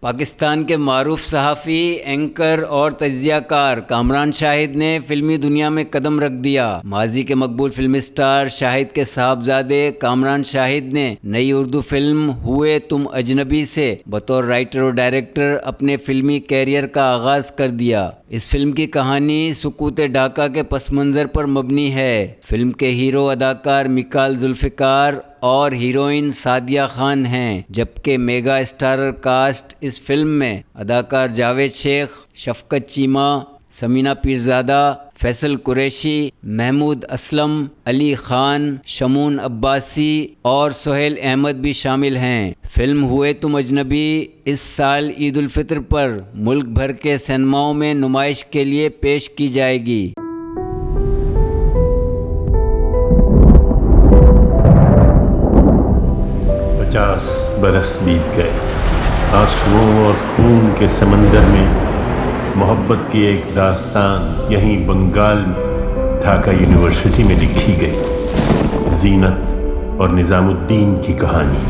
پاکستان کے معروف صحافی، اینکر اور تجزیہ کار کامران شاہد نے فلمی دنیا میں قدم رکھ دیا۔ ماضی کے مقبول فلمی سٹار شاہد کے صاحبزادے کامران شاہد نے نئی اردو فلم ہوئے تم اجنبی سے بطور رائٹر اور ڈائریکٹر اپنے فلمی کیریئر کا آغاز کر دیا۔ اس فلم کی کہانی سقوط ڈھاکہ کے پس منظر پر مبنی ہے۔ فلم کے ہیرو اداکار میکال ذوالفقار اور ہیروئن سعدیہ خان ہیں، جبکہ میگا اسٹارر کاسٹ اس فلم میں اداکار جاوید شیخ، شفقت چیمہ، سمینہ پیرزادہ، فیصل قریشی، محمود اسلم، علی خان، شمون عباسی اور سہیل احمد بھی شامل ہیں۔ فلم ہوئے تم اجنبی اس سال عید الفطر پر ملک بھر کے سینماؤں میں نمائش کے لیے پیش کی جائے گی۔ 50 برس بیت گئے، آنسوؤں اور خون کے سمندر میں محبت کی ایک داستان یہیں بنگال ڈھاکہ یونیورسٹی میں لکھی گئی۔ زینت اور نظام الدین کی کہانی۔